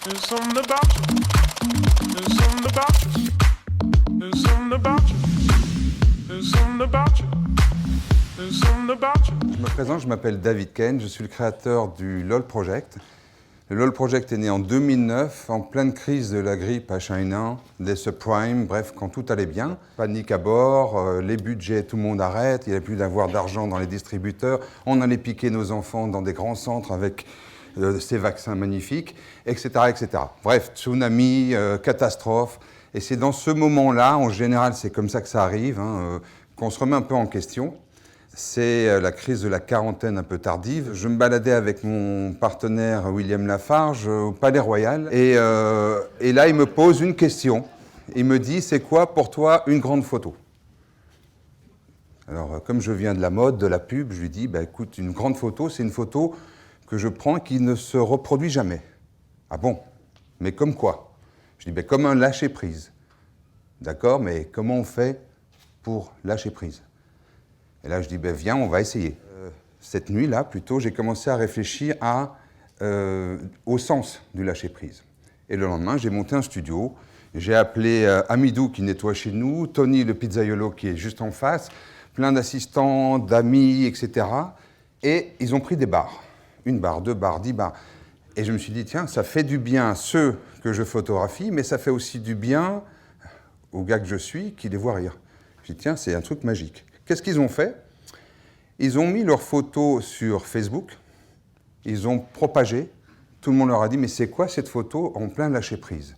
There's something about you. There's something about you. There's something about you. There's something about you. There's something about you. Je me présente, je m'appelle David Kane, je suis le créateur du LOL Project. Le LOL Project est né en 2009, en pleine crise de la grippe H1N1, des subprimes, bref, quand tout allait bien. Panique à bord, les budgets, tout le monde arrête, il n'y avait plus d'avoir d'argent dans les distributeurs, on allait piquer nos enfants dans des grands centres avec ces vaccins magnifiques, etc., etc. Bref, tsunami, catastrophe. Et c'est dans ce moment-là, en général, c'est comme ça que ça arrive, qu'on se remet un peu en question. C'est la crise de la quarantaine un peu tardive. Je me baladais avec mon partenaire William Lafarge au Palais Royal. Et là, il me pose une question. Il me dit, c'est quoi pour toi une grande photo? Alors, comme je viens de la mode, de la pub, je lui dis, bah, écoute, une grande photo, c'est une photo que je prends et qui ne se reproduit jamais. Ah bon? Mais comme quoi? Je dis, bah, comme un lâcher-prise. D'accord, mais comment on fait pour lâcher prise? Et là, je dis, ben, viens, on va essayer. Cette nuit-là, plutôt, j'ai commencé à réfléchir au sens du lâcher-prise. Et le lendemain, j'ai monté un studio. J'ai appelé Amidou, qui nettoie chez nous, Tony, le pizzaiolo, qui est juste en face, plein d'assistants, d'amis, etc. Et ils ont pris des bars. 1 barre, 2 barres, 10 barres. Et je me suis dit, tiens, ça fait du bien à ceux que je photographie, mais ça fait aussi du bien aux gars que je suis qui les voient rire. Je dis, tiens, c'est un truc magique. Qu'est-ce qu'ils ont fait? Ils ont mis leurs photos sur Facebook, ils ont propagé, tout le monde leur a dit, mais c'est quoi cette photo en plein lâcher-prise?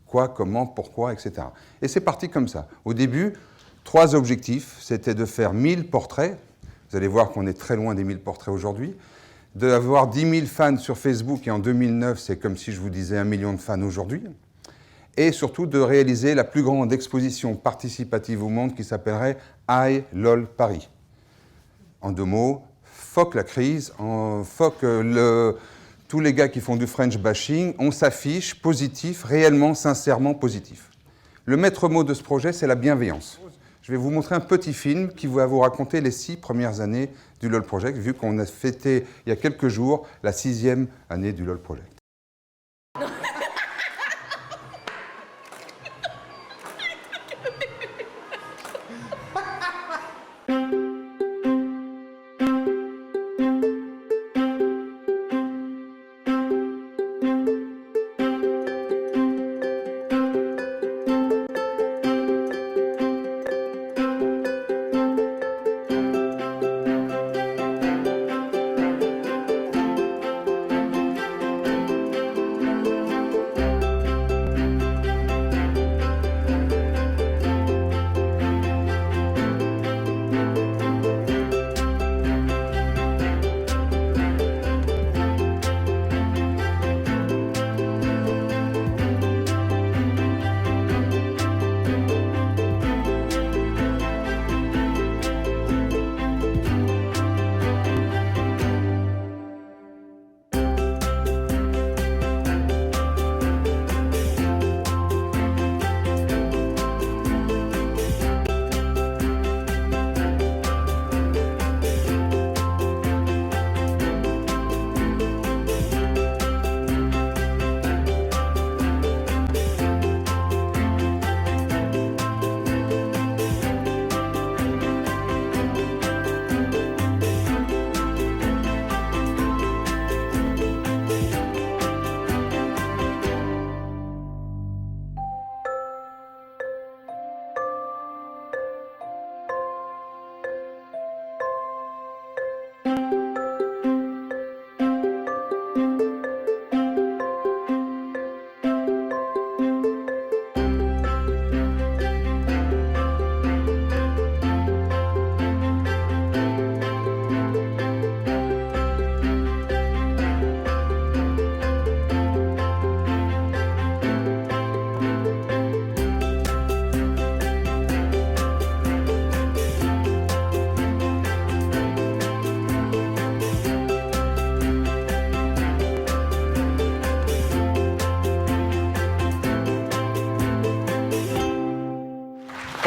Quoi, comment, pourquoi, etc. Et c'est parti comme ça. Au début, 3 objectifs, c'était de faire 1000 portraits, vous allez voir qu'on est très loin des 1000 portraits aujourd'hui, d'avoir 10 000 fans sur Facebook, et en 2009, c'est comme si je vous disais 1 million de fans aujourd'hui, et surtout de réaliser la plus grande exposition participative au monde qui s'appellerait I LOL Paris. En 2 mots, fuck la crise, fuck tous les gars qui font du French bashing, on s'affiche positif, réellement, sincèrement positif. Le maître mot de ce projet, c'est la bienveillance. Je vais vous montrer un petit film qui va vous raconter les 6 premières années du LOL Project, vu qu'on a fêté il y a quelques jours la 6e année du LOL Project.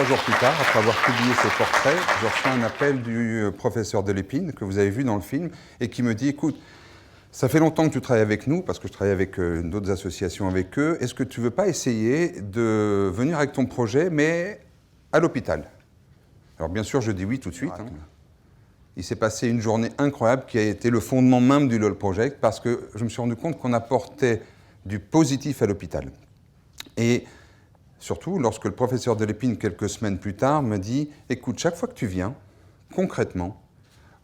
Jours plus tard, après avoir publié ces portraits, je reçois un appel du professeur Delépine, que vous avez vu dans le film, et qui me dit, écoute, Ça fait longtemps que tu travailles avec nous, parce que je travaille avec d'autres associations avec eux. Est-ce que tu ne veux pas essayer de venir avec ton projet, mais à l'hôpital? Alors bien sûr, je dis oui tout de suite. Hein. Il s'est passé une journée incroyable qui a été le fondement même du LOL Project, parce que je me suis rendu compte qu'on apportait du positif à l'hôpital. Et surtout, lorsque le professeur de l'Épine, quelques semaines plus tard, me dit « Écoute, chaque fois que tu viens, concrètement,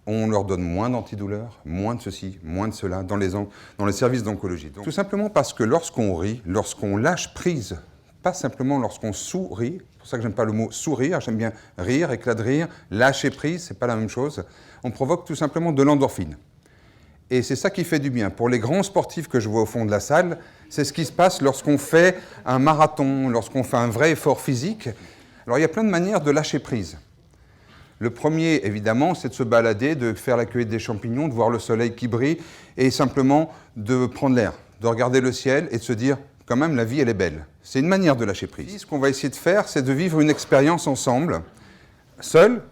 on leur donne moins d'antidouleurs, moins de ceci, moins de cela, dans les services d'oncologie. » Tout simplement parce que lorsqu'on rit, lorsqu'on lâche prise, pas simplement lorsqu'on sourit, c'est pour ça que j'aime pas le mot sourire, j'aime bien rire, éclat de rire, lâcher prise, c'est pas la même chose, on provoque tout simplement de l'endorphine. Et c'est ça qui fait du bien. Pour les grands sportifs que je vois au fond de la salle, c'est ce qui se passe lorsqu'on fait un marathon, lorsqu'on fait un vrai effort physique. Alors il y a plein de manières de lâcher prise. Le premier, évidemment, c'est de se balader, de faire la cueillette des champignons, de voir le soleil qui brille et simplement de prendre l'air, de regarder le ciel et de se dire « quand même, la vie, elle est belle ». C'est une manière de lâcher prise. Ce qu'on va essayer de faire, c'est de vivre une expérience ensemble, seul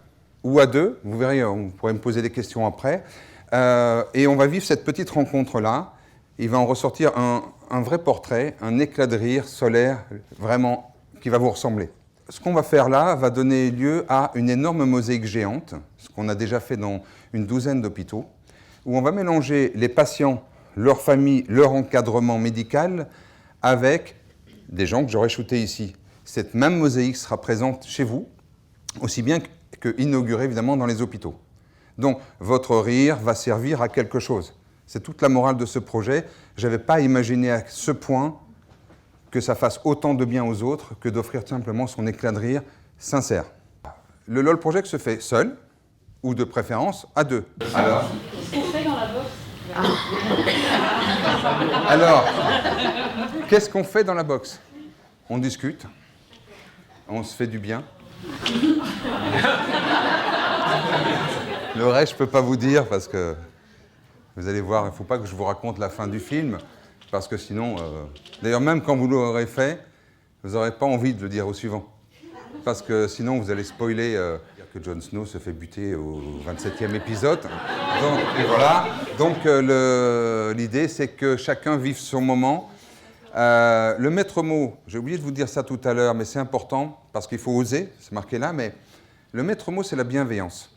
ou à deux. Vous verrez, on pourrait me poser des questions après. Et on va vivre cette petite rencontre-là. Il va en ressortir un vrai portrait, un éclat de rire solaire, vraiment, qui va vous ressembler. Ce qu'on va faire là va donner lieu à une énorme mosaïque géante, ce qu'on a déjà fait dans une douzaine d'hôpitaux, où on va mélanger les patients, leur famille, leur encadrement médical, avec des gens que j'aurais shootés ici. Cette même mosaïque sera présente chez vous, aussi bien que inaugurée évidemment dans les hôpitaux. Donc votre rire va servir à quelque chose. C'est toute la morale de ce projet. Je n'avais pas imaginé à ce point que ça fasse autant de bien aux autres que d'offrir simplement son éclat de rire sincère. Le LOL Project se fait seul, ou de préférence à deux. Alors, qu'est-ce qu'on fait dans la box? Alors, qu'est-ce qu'on fait dans la box? On discute, on se fait du bien. Le reste, je ne peux pas vous dire parce que vous allez voir, il ne faut pas que je vous raconte la fin du film. Parce que sinon, d'ailleurs même quand vous l'aurez fait, vous n'aurez pas envie de le dire au suivant. Parce que sinon vous allez spoiler que Jon Snow se fait buter au 27e épisode. Donc, et voilà. Donc l'idée c'est que chacun vive son moment. Le maître mot, j'ai oublié de vous dire ça tout à l'heure, mais c'est important parce qu'il faut oser, c'est marqué là, mais le maître mot c'est la bienveillance.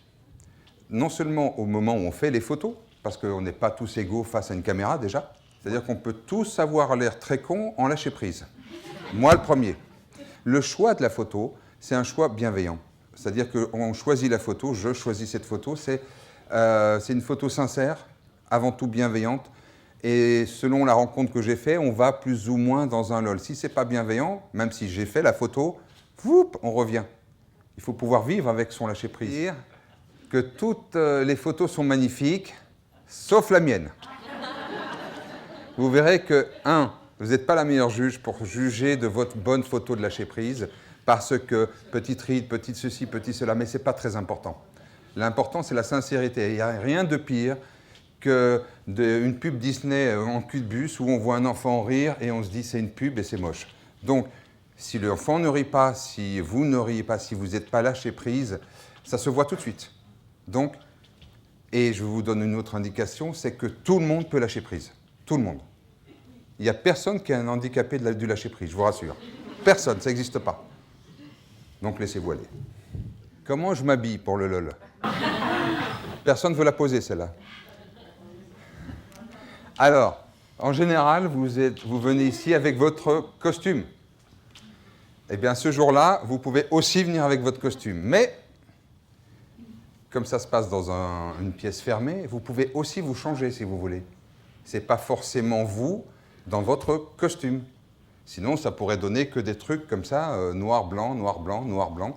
Non seulement au moment où on fait les photos, parce qu'on n'est pas tous égaux face à une caméra déjà, c'est-à-dire qu'on peut tous avoir l'air très con en lâcher prise. Moi, le premier. Le choix de la photo, c'est un choix bienveillant. C'est-à-dire qu'on choisit la photo, je choisis cette photo, c'est une photo sincère, avant tout bienveillante. Et selon la rencontre que j'ai faite, on va plus ou moins dans un LOL. Si ce n'est pas bienveillant, même si j'ai fait la photo, on revient. Il faut pouvoir vivre avec son lâcher prise. Dire que toutes les photos sont magnifiques, sauf la mienne. Vous verrez que, vous n'êtes pas la meilleure juge pour juger de votre bonne photo de lâcher prise, parce que petite ride, petite ceci, petit cela, mais ce n'est pas très important. L'important, c'est la sincérité. Il n'y a rien de pire qu'une pub Disney en cul de bus où on voit un enfant rire et on se dit c'est une pub et c'est moche. Donc, si l'enfant ne rit pas, si vous ne riez pas, si vous n'êtes pas lâché prise, ça se voit tout de suite. Donc, et je vous donne une autre indication, c'est que tout le monde peut lâcher prise. Tout le monde. Il n'y a personne qui est un handicapé du lâcher-prise, je vous rassure. Personne, ça n'existe pas. Donc laissez-vous aller. Comment je m'habille pour le LOL? Personne ne veut la poser, celle-là. Alors, en général, vous venez ici avec votre costume. Eh bien, ce jour-là, vous pouvez aussi venir avec votre costume. Mais, comme ça se passe dans une pièce fermée, vous pouvez aussi vous changer si vous voulez. Ce n'est pas forcément vous dans votre costume. Sinon, ça pourrait donner que des trucs comme ça, noir, blanc, noir, blanc, noir, blanc.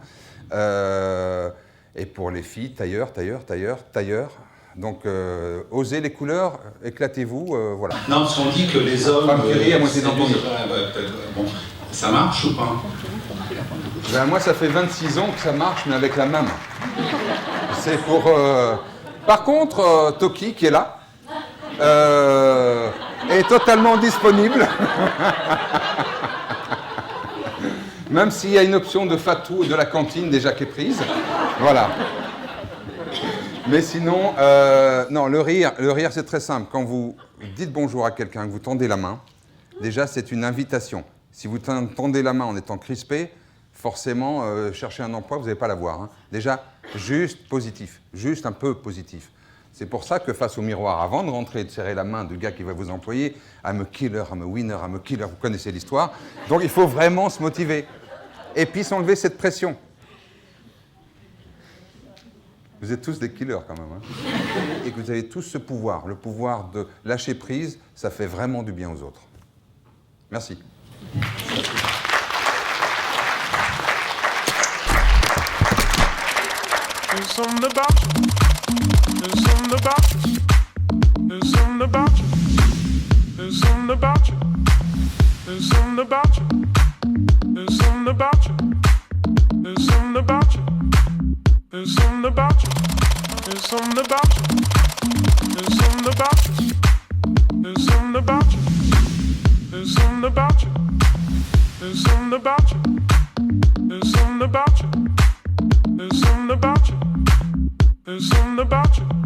Et pour les filles, tailleur, tailleur, tailleur, tailleur. Donc, osez les couleurs, éclatez-vous, voilà. Non, parce qu'on dit que les hommes... Femme qui rit à moitié d'entendre. Bon, ça marche ou pas? Ben, moi, ça fait 26 ans que ça marche, mais avec la même. C'est pour... Par contre, Toki, qui est là, est totalement disponible. Même s'il y a une option de fatou de la cantine déjà qui est prise. Voilà. Mais sinon, non, le rire c'est très simple. Quand vous dites bonjour à quelqu'un, que vous tendez la main, déjà c'est une invitation. Si vous tendez la main en étant crispé, forcément, chercher un emploi, vous n'allez pas l'avoir. Hein. Déjà, juste positif, juste un peu positif. C'est pour ça que face au miroir, avant de rentrer et de serrer la main du gars qui va vous employer, I'm a killer, I'm a winner, I'm a killer, vous connaissez l'histoire. Donc il faut vraiment se motiver. Et puis s'enlever cette pression. Vous êtes tous des killers quand même. Hein. Et que vous avez tous ce pouvoir, le pouvoir de lâcher prise, ça fait vraiment du bien aux autres. Merci. There's something about you. There's something about you. There's something about you. There's something about you. There's something about you. There's something about you. There's something about you. There's something about you. There's something about you. There's something about you. There's something about you. There's something about you. There's something about you. There's something about you. There's something about you. There's something about you.